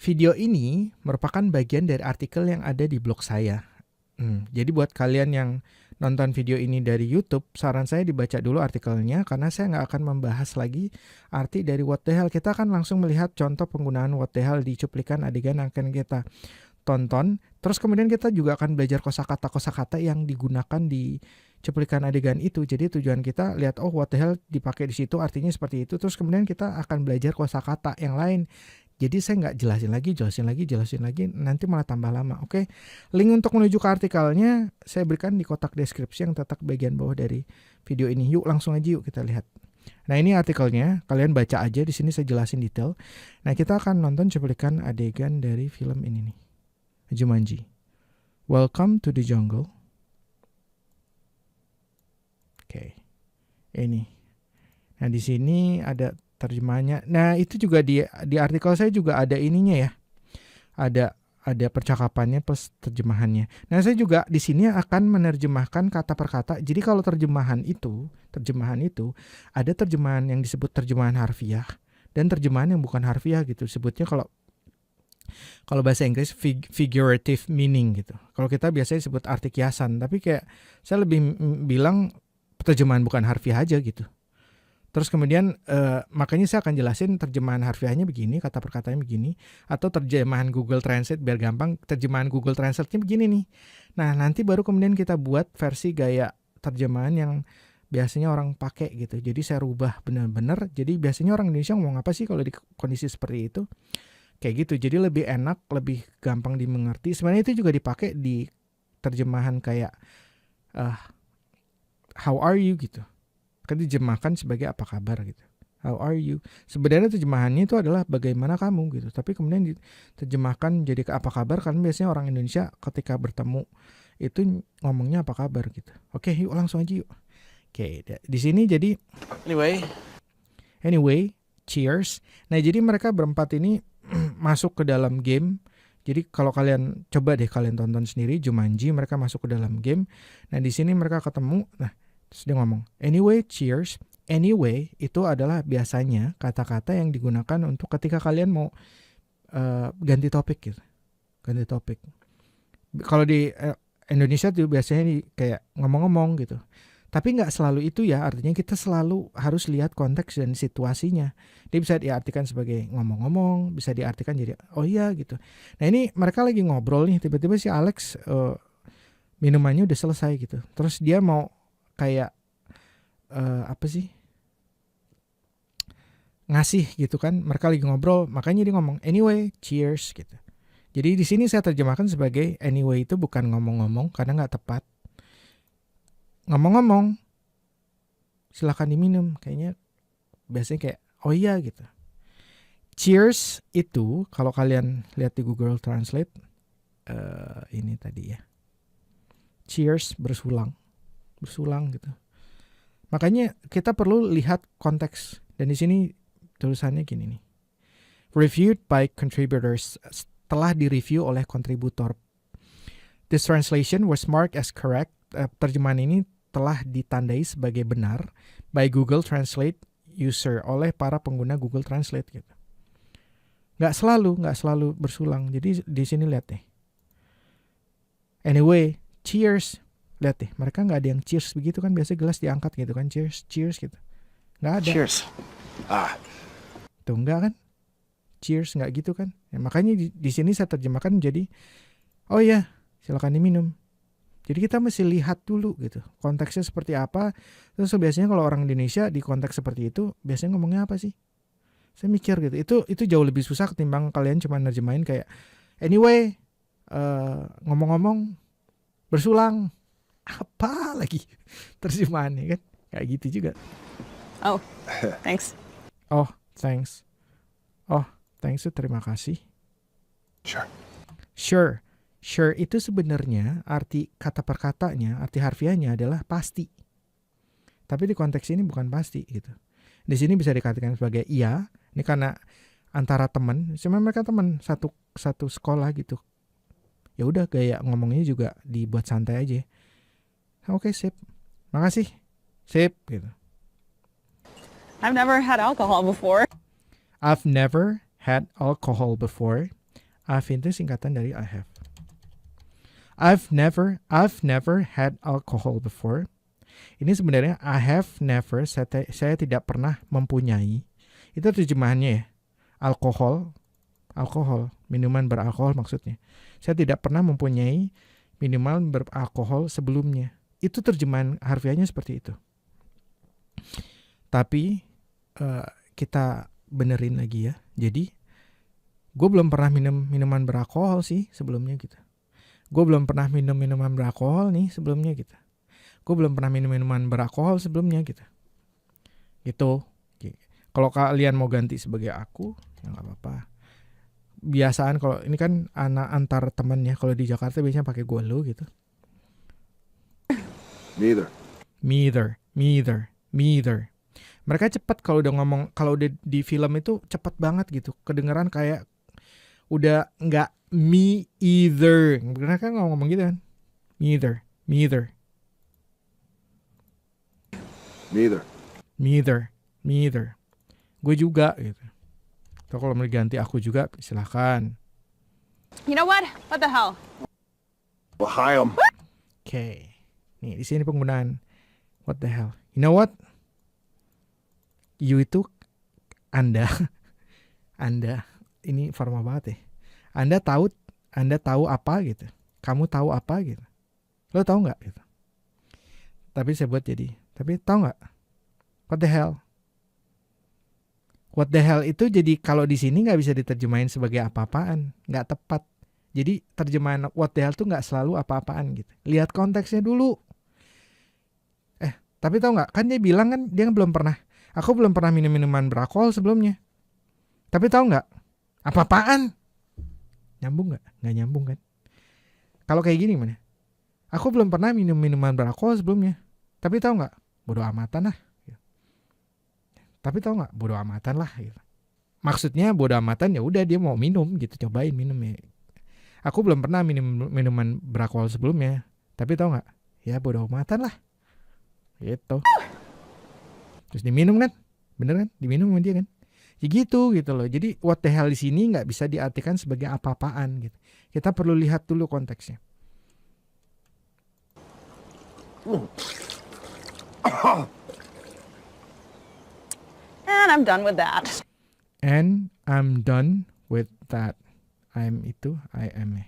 Video ini merupakan bagian dari artikel yang ada di blog saya. Jadi buat kalian yang nonton video ini dari YouTube, saran saya dibaca dulu artikelnya karena saya nggak akan membahas lagi arti dari what the hell. Kita akan langsung melihat contoh penggunaan what the hell di cuplikan adegan yang akan kita tonton. Terus kemudian kita juga akan belajar kosakata yang digunakan di cuplikan adegan itu. Jadi tujuan kita lihat what the hell dipakai di situ artinya seperti itu. Terus kemudian kita akan belajar kosakata yang lain. Jadi saya nggak jelasin lagi, nanti malah tambah lama, oke? Link untuk menuju ke artikelnya saya berikan di kotak deskripsi yang terletak bagian bawah dari video ini. Yuk langsung aja kita lihat. Nah ini artikelnya, kalian baca aja, di sini saya jelasin detail. Nah kita akan nonton cuplikan adegan dari film ini nih, Jumanji. Welcome to the jungle. Oke, ini. Nah di sini ada terjemahannya. Nah itu juga di artikel saya juga ada ininya ya, ada percakapannya plus terjemahannya. Nah saya juga di sini akan menerjemahkan kata per kata. Jadi kalau terjemahan itu ada terjemahan yang disebut terjemahan harfiah dan terjemahan yang bukan harfiah gitu. Sebutnya kalau bahasa Inggris figurative meaning gitu. Kalau kita biasanya sebut arti kiasan, tapi kayak saya lebih bilang terjemahan bukan harfiah aja gitu. Terus kemudian makanya saya akan jelasin terjemahan harfiahnya begini, kata per katanya begini, atau terjemahan Google Translate biar gampang, terjemahan Google Translate-nya begini nih. Nah, nanti baru kemudian kita buat versi gaya terjemahan yang biasanya orang pakai gitu. Jadi saya rubah benar-benar. Jadi biasanya orang Indonesia ngomong apa sih kalau di kondisi seperti itu? Kayak gitu. Jadi lebih enak, lebih gampang dimengerti. Sebenarnya itu juga dipakai di terjemahan kayak how are you gitu. Kan dijemahkan sebagai apa kabar gitu. How are you? Sebenarnya terjemahannya itu adalah bagaimana kamu gitu. Tapi kemudian diterjemahkan jadi apa kabar karena biasanya orang Indonesia ketika bertemu itu ngomongnya apa kabar gitu. Oke, yuk langsung aja yuk. Oke, di sini jadi anyway, cheers. Nah, jadi mereka berempat ini masuk ke dalam game. Jadi kalau kalian coba deh kalian tonton sendiri Jumanji, mereka masuk ke dalam game. Nah, di sini mereka ketemu. Nah, terus dia ngomong, anyway, cheers. Anyway, itu adalah biasanya kata-kata yang digunakan untuk ketika kalian mau ganti topik gitu. Ganti topik. Kalau di Indonesia tuh biasanya kayak ngomong-ngomong gitu. Tapi nggak selalu itu ya, artinya kita selalu harus lihat konteks dan situasinya. Dia bisa diartikan sebagai ngomong-ngomong, bisa diartikan jadi, oh iya gitu. Nah ini mereka lagi ngobrol nih, tiba-tiba si Alex minumannya udah selesai gitu. Terus dia mau kayak apa sih ngasih gitu kan, mereka lagi ngobrol, makanya dia ngomong anyway cheers gitu. Jadi di sini saya terjemahkan sebagai anyway itu bukan ngomong-ngomong karena nggak tepat. Ngomong-ngomong silakan diminum, kayaknya biasanya kayak oh iya gitu. Cheers itu kalau kalian lihat di Google Translate ini tadi ya, cheers bersulang gitu. Makanya kita perlu lihat konteks. Dan di sini tulisannya gini nih. Reviewed by contributors, telah direview oleh kontributor. This translation was marked as correct. Terjemahan ini telah ditandai sebagai benar by Google Translate user, oleh para pengguna Google Translate gitu. Nggak selalu bersulang. Jadi di sini lihat deh. Anyway, cheers. Lihat deh, mereka nggak ada yang cheers begitu kan, biasa gelas diangkat gitu kan, cheers gitu, nggak ada. Cheers. Tuh nggak kan, cheers nggak gitu kan. Ya, makanya di sini saya terjemahkan menjadi, oh ya, silakan diminum. Jadi kita mesti lihat dulu gitu, konteksnya seperti apa. Terus biasanya kalau orang Indonesia di konteks seperti itu, biasanya ngomongnya apa sih? Saya mikir gitu, itu jauh lebih susah ketimbang kalian cuma nerjemahin kayak, anyway, ngomong-ngomong, bersulang. Apa lagi terjemahannya kan kayak gitu juga. Oh, thanks. Oh, thanks. Oh, thanks itu terima kasih. Sure itu sebenarnya arti kata per katanya, arti harfiahnya adalah pasti. Tapi di konteks ini bukan pasti gitu. Di sini bisa dikatakan sebagai iya. Ini karena antara teman, cuma mereka teman satu sekolah gitu. Ya udah gaya ngomongnya juga dibuat santai aja. Oke, sip. Makasih. Sip gitu. I've never had alcohol before. I've itu singkatan dari I have. I've never had alcohol before. Ini sebenarnya I have never, saya tidak pernah mempunyai. Itu terjemahannya ya. Alkohol, minuman beralkohol maksudnya. Saya tidak pernah mempunyai minuman beralkohol sebelumnya. Itu terjemahan harfiahnya seperti itu. Tapi kita benerin lagi ya. Jadi gue belum pernah minum minuman beralkohol sih sebelumnya gitu. Gue belum pernah minum minuman beralkohol nih sebelumnya gitu. Gue belum pernah minum minuman beralkohol sebelumnya gitu. Gitu. Kalau kalian mau ganti sebagai aku, ya nggak apa-apa. Biasaan kalau ini kan anak antar teman ya. Kalau di Jakarta biasanya pakai gue lu gitu. Neither. Mereka cepat kalau udah ngomong, kalau udah di film itu cepat banget gitu. Kedengeran kayak udah nggak me either. Mereka kan ngomong gitu kan. Neither. Gue juga gitu. Atau kalau mau diganti aku juga silahkan. You know what? What the hell? Oke. Nih di sini penggunaan what the hell. You know what? You itu Anda ini formal banget ya. Anda tahu apa gitu. Kamu tahu apa gitu. Lo tahu nggak gitu. Tapi saya buat jadi. Tapi tahu nggak? What the hell? What the hell itu jadi kalau di sini nggak bisa diterjemahin sebagai apa-apaan, nggak tepat. Jadi terjemahan what the hell tuh nggak selalu apa-apaan gitu. Lihat konteksnya dulu. Tapi tahu nggak? Kan dia bilang kan dia belum pernah. Aku belum pernah minum minuman beralkohol sebelumnya. Tapi tahu nggak? Apa-apaan? Nyambung nggak? Nggak nyambung kan? Kalau kayak gini mana? Aku belum pernah minum minuman beralkohol sebelumnya. Tapi tahu nggak? Bodoh amatan lah. Tapi tahu nggak? Bodoh amatan lah. Gitu. Maksudnya bodoh amatan ya udah dia mau minum gitu, cobain minum ya. Aku belum pernah minum minuman beralkohol sebelumnya. Tapi tahu nggak? Ya bodoh amatan lah. Gitu. Terus diminum kan? Bener kan? Diminum sama dia kan? Ya gitu loh. Jadi what the hell di sini nggak bisa diartikan sebagai apa-apaan gitu. Kita perlu lihat dulu konteksnya. And I'm done with that. I am.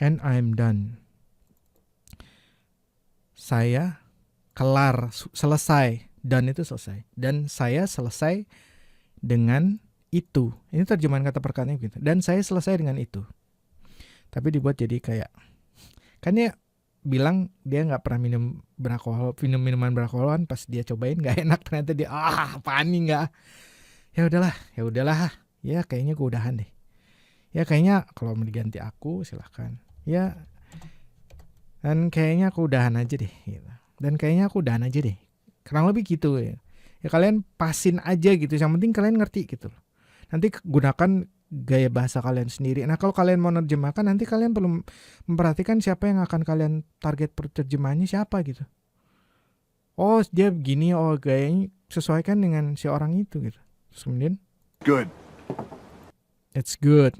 And I'm done. Saya kelar, selesai. Done itu selesai. Dan saya selesai dengan itu. Ini terjemahan kata perkataannya gitu. Dan saya selesai dengan itu. Tapi dibuat jadi kayak, kan dia bilang dia nggak pernah minum minuman beralkoholan, pas dia cobain nggak enak, ternyata dia apaan nih nggak. Ya udahlah. Ya kayaknya gue udahan deh. Ya kayaknya kalau mau diganti aku silahkan. Ya dan kayaknya aku udahan aja deh. Gitu. Dan kayaknya aku udahan aja deh. Kurang lebih gitu ya. Ya kalian pasin aja gitu. Yang penting kalian ngerti gitu. Nanti gunakan gaya bahasa kalian sendiri. Nah kalau kalian mau nerjemahkan, nanti kalian perlu memperhatikan siapa yang akan kalian target terjemahannya siapa gitu. Oh dia begini, oh gayanya sesuaikan dengan si orang itu gitu. Terus kemudian It's good.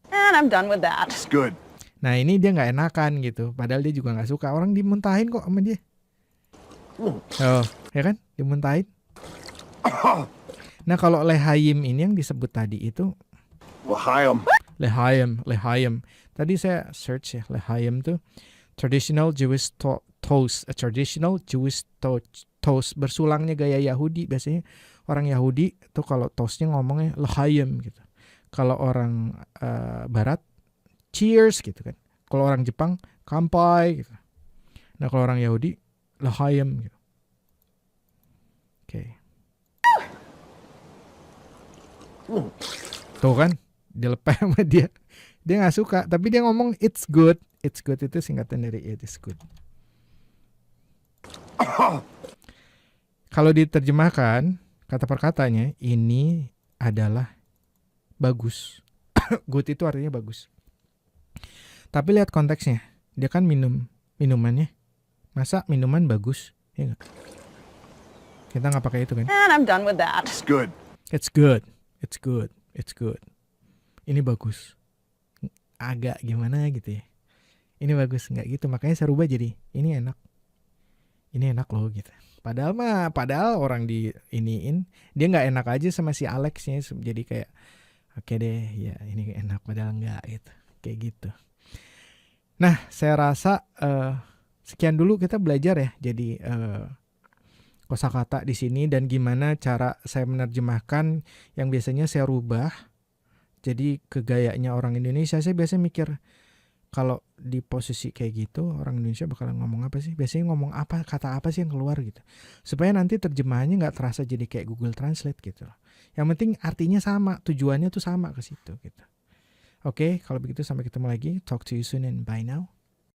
And I'm done with that. It's good. Nah ini dia nggak enakan gitu. Padahal dia juga nggak suka. Orang dimuntahin kok sama dia. Oh ya kan, dimuntahin. Nah kalau lehayim ini yang disebut tadi itu Lehayim. Tadi saya search ya, lehayim tuh traditional Jewish toast, a traditional Jewish toast, bersulangnya gaya Yahudi. Biasanya orang Yahudi tuh kalau toastnya ngomongnya lehayim gitu. Kalau orang Barat cheers gitu kan. Kalau orang Jepang kampai gitu. Nah kalau orang Yahudi lehayim gitu. Oke. Tuh kan, dilepeh sama dia. Dia gak suka, tapi dia ngomong it's good. It's good itu singkatan dari it is good. Kalau diterjemahkan, kata perkatanya, ini adalah bagus. Good itu artinya bagus. Tapi lihat konteksnya. Dia kan minumannya. Masa minuman bagus? Ya gak? Kita gak pakai itu kan. And I'm done with that. It's good. It's good. ini bagus. Agak gimana gitu ya. Ini bagus, nggak gitu. Makanya saya rubah jadi ini enak. Ini enak loh gitu. Padahal orang di iniin dia nggak enak aja sama si Alexnya, jadi kayak oke deh ya ini enak padahal nggak gitu, kayak gitu. Nah saya rasa sekian dulu kita belajar ya, jadi kosakata di sini dan gimana cara saya menerjemahkan yang biasanya saya rubah jadi ke gayanya orang Indonesia. Saya biasanya mikir kalau di posisi kayak gitu orang Indonesia bakalan ngomong apa sih? Biasanya ngomong apa, kata apa sih yang keluar gitu. Supaya nanti terjemahannya nggak terasa jadi kayak Google Translate gitu loh. Yang penting artinya sama, tujuannya tuh sama ke situ gitu. Oke, kalau begitu sampai ketemu lagi. Talk to you soon and bye now.